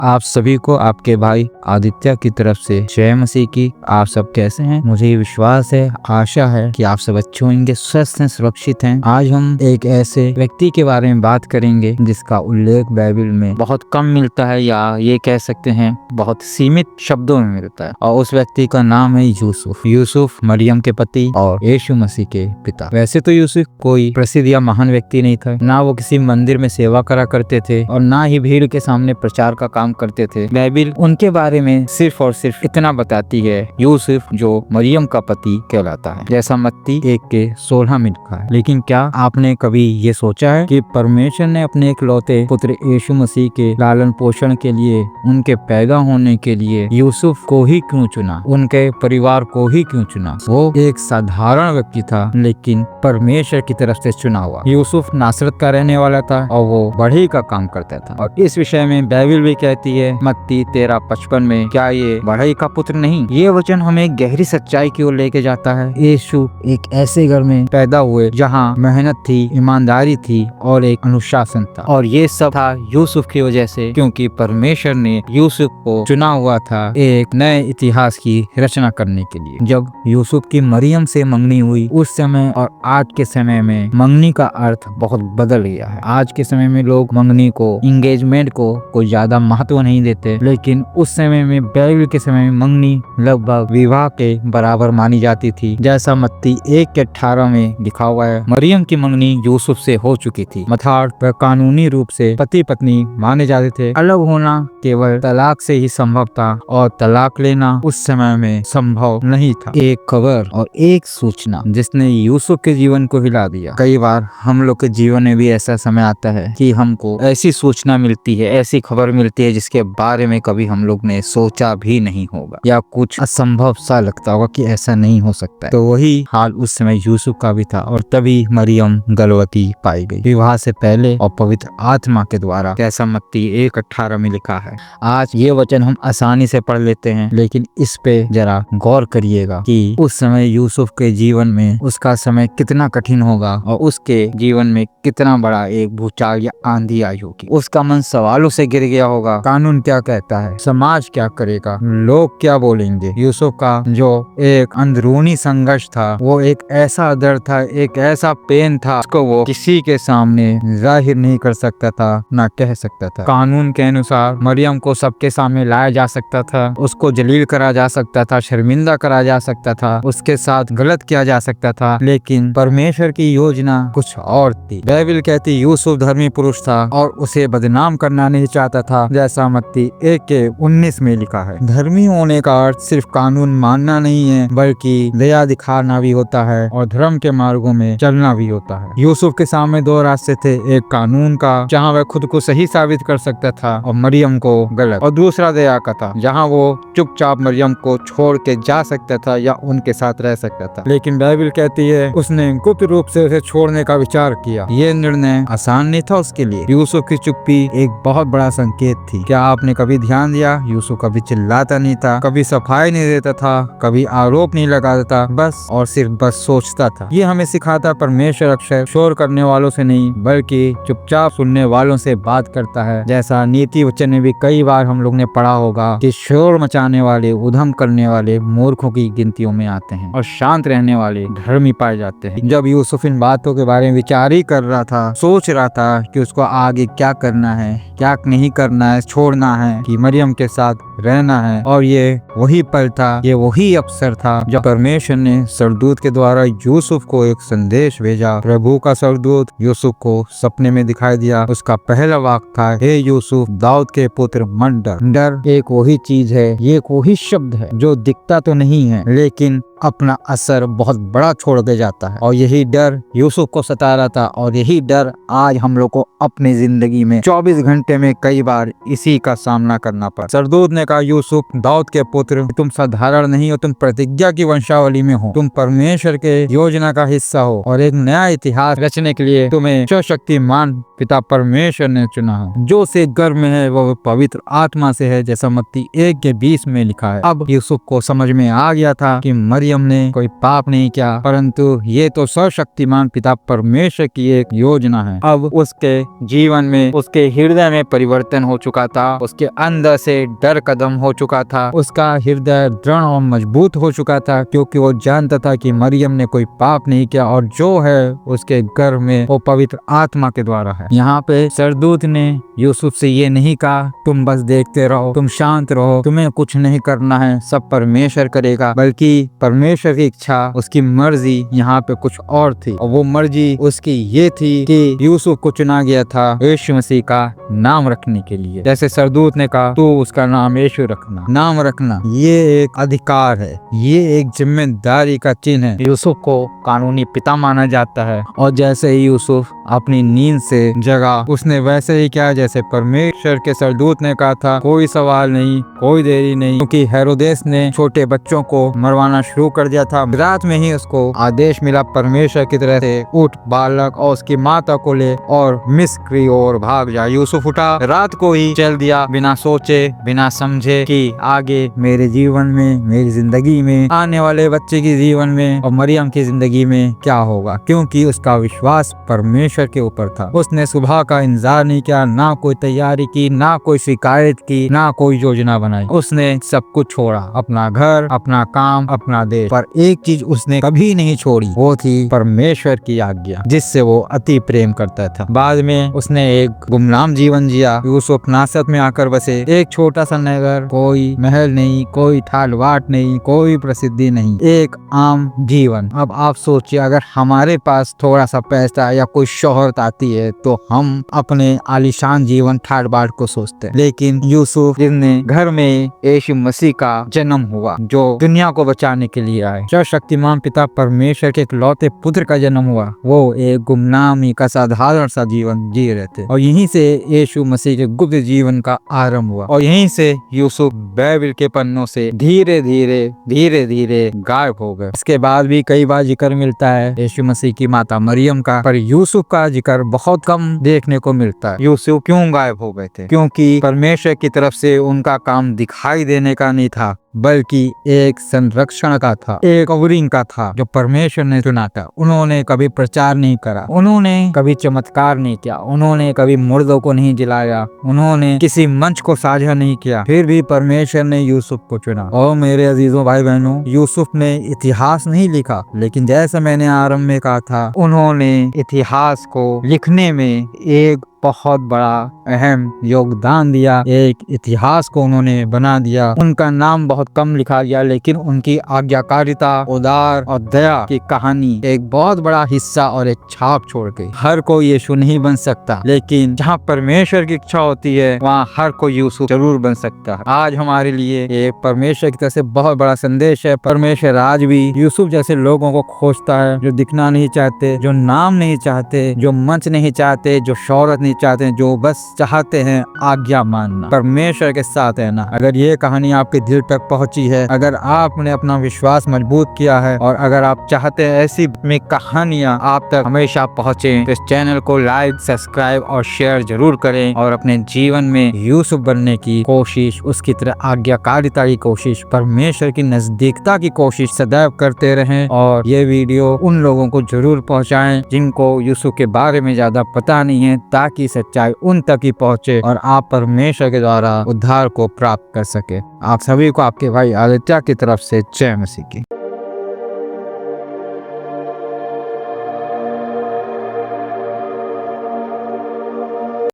आप सभी को आपके भाई आदित्य की तरफ से जय मसीह की। आप सब कैसे हैं? मुझे ये विश्वास है, आशा है कि आप सब अच्छे होंगे, स्वस्थ हैं, सुरक्षित हैं। आज हम एक ऐसे व्यक्ति के बारे में बात करेंगे जिसका उल्लेख बाइबल में बहुत कम मिलता है, या ये कह सकते हैं बहुत सीमित शब्दों में मिलता है, और उस व्यक्ति का नाम है यूसुफ। यूसुफ मरियम के पति और यीशु मसीह के पिता। वैसे तो यूसुफ कोई प्रसिद्ध या महान व्यक्ति नहीं था, ना वो किसी मंदिर में सेवा करा करते थे और ना ही भीड़ के सामने प्रचार का काम करते थे। बाइबल उनके बारे में सिर्फ और सिर्फ इतना बताती है, यूसुफ जो मरियम का पति कहलाता है, जैसा मत्ती 1:16 में लिखा है। लेकिन क्या आपने कभी ये सोचा है कि परमेश्वर ने अपने इकलौते पुत्र यीशु मसीह के लालन पोषण के लिए, उनके पैदा होने के लिए यूसुफ को ही क्यों चुना, उनके परिवार को ही क्यों चुना? वो एक साधारण व्यक्ति था, लेकिन परमेश्वर की तरफ से चुना हुआ। यूसुफ नासरत का रहने वाला था और वो बढ़ई का काम करता था, और इस विषय में बाइबल भी कहती है मत्ती 13:55 में, क्या ये बढ़ई का पुत्र नहीं? ये वचन हमें गहरी सच्चाई की ओर लेके जाता है। यीशु एक ऐसे घर में पैदा हुए जहाँ मेहनत थी, ईमानदारी थी और एक अनुशासन था, और ये सब था यूसुफ की वजह से, क्योंकि परमेश्वर ने यूसुफ को चुना हुआ था एक नए इतिहास की रचना करने के लिए। जब यूसुफ की मरियम से मंगनी हुई, उस समय और आज के समय में मंगनी का अर्थ बहुत बदल गया है। आज के समय में लोग मंगनी को, एंगेजमेंट को कोई ज्यादा महत्व नहीं देते, लेकिन उस समय में, बाइबल के समय में, मंगनी लगभग विवाह के बराबर मानी जाती थी, जैसा मत्ती 1:18 में लिखा हुआ है। मरियम की मंगनी यूसुफ से हो चुकी थी, अर्थात वह कानूनी रूप से पति पत्नी माने जाते थे। अलग होना केवल तलाक से ही संभव था, और तलाक लेना उस समय में संभव नहीं था। एक खबर और एक सूचना जिसने यूसुफ के जीवन को हिला दिया। कई बार हम लोग के जीवन में भी ऐसा समय आता है कि हमको ऐसी सूचना मिलती है, ऐसी खबर मिलती है जिसके बारे में कभी हम लोग ने सोचा भी नहीं होगा, या कुछ असंभव सा लगता होगा कि ऐसा नहीं हो सकता है। तो वही हाल उस समय यूसुफ का भी था, और तभी मरियम गर्भवती पाई गई, विवाह से पहले और पवित्र आत्मा के द्वारा, जैसा मत्ती 1:18 में लिखा है। आज ये वचन हम आसानी से पढ़ लेते हैं, लेकिन इस पे जरा गौर करिएगा कि उस समय यूसुफ के जीवन में उसका समय कितना कठिन होगा, और उसके जीवन में कितना बड़ा एक भूचाल या आंधी आई होगी। उसका मन सवालों से गिर गया होगा। कानून क्या कहता है, समाज क्या करेगा, लोग क्या बोलेंगे। यूसुफ का जो एक अंदरूनी संघर्ष था, वो एक ऐसा दर्द था, एक ऐसा पेन था, उसको वो किसी के सामने जाहिर नहीं कर सकता था, ना कह सकता था। कानून के अनुसार मरियम को सबके सामने लाया जा सकता था, उसको जलील करा जा सकता था, शर्मिंदा करा जा सकता था, उसके साथ गलत किया जा सकता था, लेकिन परमेश्वर की योजना कुछ और थी। बाइबल कहती यूसुफ धर्मी पुरुष था और उसे बदनाम करना नहीं चाहता था, जैसा मत्ती 1:19 में लिखा है। धर्मी होने का अर्थ सिर्फ कानून मानना नहीं है, बल्कि दया दिखाना भी होता है और धर्म के मार्गों में चलना भी होता है। यूसुफ के सामने दो रास्ते थे, एक कानून का, जहाँ वह खुद को सही साबित कर सकता था, और मरियम को गलत, और दूसरा दया का था, जहाँ वो चुपचाप मरियम को छोड़ के जा सकता था या उनके साथ रह सकता था। लेकिन बाइबल कहती है उसने गुप्त रूप से उसे छोड़ने का विचार किया। ये निर्णय आसान नहीं था उसके लिए। यूसुफ की चुप्पी एक बहुत बड़ा संकेत थी। क्या आपने कभी ध्यान दिया, यूसुफ कभी चिल्लाता नहीं था, कभी सफाई नहीं देता था, कभी आरोप नहीं लगाता था, बस और सिर्फ बस सोचता था। ये हमें सिखाता परमेश्वर अक्सर शोर करने वालों से नहीं, बल्कि चुपचाप सुनने वालों से बात करता है। जैसा नीति वचन में भी कई बार हम लोग ने पढ़ा होगा कि शोर मचाने वाले, उधम करने वाले मूर्खों की गिनतियों में आते हैं, और शांत रहने वाले धर्मी पाए जाते हैं। जब यूसुफ इन बातों के बारे में विचार ही कर रहा था, सोच रहा था कि उसको आगे क्या करना है, क्या नहीं करना है, छोड़ना है कि मरियम के साथ रहना है, और ये वही पल था, ये वही अवसर था जब परमेश्वर ने स्वर्गदूत के द्वारा यूसुफ को एक संदेश भेजा। प्रभु का स्वर्गदूत यूसुफ को सपने में दिखाई दिया। उसका पहला वाक्य था, हे यूसुफ दाऊद के पुत्र मत डर। डर एक वही चीज है, ये एक वही शब्द है जो दिखता तो नहीं है, लेकिन अपना असर बहुत बड़ा छोड़ दे जाता है, और यही डर यूसुफ को सता रहा था, और यही डर आज हम लोग को अपनी जिंदगी में 24 घंटे में कई बार इसी का सामना करना पड़ा। स्वर्गदूत ने कहा यूसुफ दाऊद के पुत्र, तुम साधारण नहीं हो, तुम प्रतिज्ञा की वंशावली में हो, तुम परमेश्वर के योजना का हिस्सा हो और एक नया इतिहास रचने के लिए तुम्हें सर्वशक्तिमान पिता परमेश्वर ने चुना है। जो से गर्भ में है वो पवित्र आत्मा से है, जैसा मत्ती 1:20 में लिखा है। अब यूसुफ को समझ में आ गया था कि मरियम ने कोई पाप नहीं किया, परंतु ये तो सर्वशक्तिमान पिता परमेश्वर की एक योजना है। अब उसके जीवन में, उसके हृदय में परिवर्तन हो चुका था, उसके अंदर से डर कदम हो चुका था, उसका हृदय दृढ़ और मजबूत हो चुका था, क्योंकि वो जानता था कि मरियम ने कोई पाप नहीं किया और जो है उसके गर्भ में वो पवित्र आत्मा के द्वारा है। यहाँ पे सरदूत ने यूसुफ से ये नहीं कहा तुम बस देखते रहो, तुम शांत रहो, तुम्हें कुछ नहीं करना है, सब परमेश्वर करेगा, बल्कि परमेश्वर की इच्छा, उसकी मर्जी यहाँ पे कुछ और थी। और वो मर्जी उसकी ये थी कि यूसुफ को चुना गया था यीशु मसीह का नाम रखने के लिए। जैसे सरदूत ने कहा तू उसका नाम यीशु रखना, नाम रखना ये एक अधिकार है, ये एक जिम्मेदारी का चिन्ह है। यूसुफ को कानूनी पिता माना जाता है और जैसे ही यूसुफ अपनी नींद से जगा, उसने वैसे ही किया जैसे परमेश्वर के सरदूत ने कहा था। कोई सवाल नहीं, कोई देरी नहीं, क्योंकि हेरोदेस ने छोटे बच्चों को मरवाना शुरू कर दिया था। रात में ही उसको आदेश मिला परमेश्वर की तरह से, उठ बालक और उसकी माता को ले और मिस्र की ओर भाग जा। यूसुफ उठा, रात को ही चल दिया, बिना सोचे बिना समझे कि आगे मेरे जीवन में, मेरी जिंदगी में, आने वाले बच्चे की जीवन में और मरियम की जिंदगी में क्या होगा, क्योंकि उसका विश्वास परमेश्वर के ऊपर था। उसने सुबह का इंतजार नहीं किया, ना कोई तैयारी की, ना कोई शिकायत की, ना कोई योजना बनाई। उसने सब कुछ छोड़ा, अपना घर, अपना काम, अपना देश, पर एक चीज उसने कभी नहीं छोड़ी, वो थी परमेश्वर की आज्ञा, जिससे वो अति प्रेम करता था। बाद में उसने एक गुमनाम जीवन जिया। यूसुफ नासरत में आकर बसे, एक छोटा सा नगर, कोई महल नहीं, कोई ठाट बाट नहीं, कोई प्रसिद्धि नहीं, एक आम जीवन। अब आप सोचिए, अगर हमारे पास थोड़ा सा पैसा या कोई शोहरत आती है तो हम अपने आलीशान जीवन ठाट बाट को सोचते हैं, लेकिन यूसुफ जिसने घर में यीशु मसीह का जन्म हुआ, जो दुनिया को बचाने के लिए आए, सर्वशक्तिमान पिता परमेश्वर के इकलौते पुत्र का जन्म हुआ, वो एक गुमनामी का साधारण सा जीवन जी रहे थे और यहीं से यीशु मसीह के गुप्त जीवन का आरंभ हुआ और यहीं से यूसुफ बाइबल के पन्नों से धीरे धीरे गायब हो गए। इसके बाद भी कई बार जिक्र मिलता है यीशु मसीह की माता मरियम का, पर यूसुफ का जिक्र बहुत कम देखने को मिलता है। यूसुफ क्यों गायब हो गए थे? क्योंकि परमेश्वर की तरफ से उनका काम दिखाई देने का नहीं था, बल्कि एक संरक्षण का था, एक कवरिंग का था जो परमेश्वर ने चुना था। उन्होंने कभी प्रचार नहीं करा, उन्होंने कभी चमत्कार नहीं किया, उन्होंने कभी मुर्दों को नहीं जिलाया, उन्होंने किसी मंच को साझा नहीं किया, फिर भी परमेश्वर ने यूसुफ को चुना। और मेरे अजीजों भाई बहनों, यूसुफ ने इतिहास नहीं लिखा, लेकिन जैसा मैंने आरंभ में कहा था, उन्होंने इतिहास को लिखने में एक बहुत बड़ा अहम योगदान दिया, एक इतिहास को उन्होंने बना दिया। उनका नाम बहुत कम लिखा गया, लेकिन उनकी आज्ञाकारिता, उदार और दया की कहानी एक बहुत बड़ा हिस्सा और एक छाप छोड़ गई। हर कोई यीशु नहीं बन सकता, लेकिन जहाँ परमेश्वर की इच्छा होती है वहाँ हर कोई यूसुफ जरूर बन सकता है। आज हमारे लिए ये परमेश्वर की तरफ से बहुत बड़ा संदेश है। परमेश्वर आज भी यूसुफ जैसे लोगों को खोजता है, जो दिखना नहीं चाहते, जो नाम नहीं चाहते, जो मंच नहीं चाहते, जो शोहरत नहीं चाहते हैं, जो बस चाहते हैं आज्ञा मानना, परमेश्वर के साथ रहना। अगर ये कहानी आपके दिल तक पहुंची है, अगर आपने अपना विश्वास मजबूत किया है और अगर आप चाहते हैं ऐसी में कहानियां आप तक हमेशा पहुंचे, तो इस चैनल को लाइक, सब्सक्राइब और शेयर जरूर करें और अपने जीवन में यूसुफ बनने की कोशिश, उसकी तरह आज्ञाकारिता की कोशिश, परमेश्वर की नजदीकता की कोशिश सदैव करते रहें। और ये वीडियो उन लोगों को जरूर पहुंचाएं जिनको यूसुफ के बारे में ज्यादा पता नहीं है, ताकि सच्चाई उन तक ही पहुंचे और आप परमेश्वर के द्वारा उद्धार को प्राप्त कर सके। आप सभी को आपके भाई आदित्य की तरफ से जय मसीह की।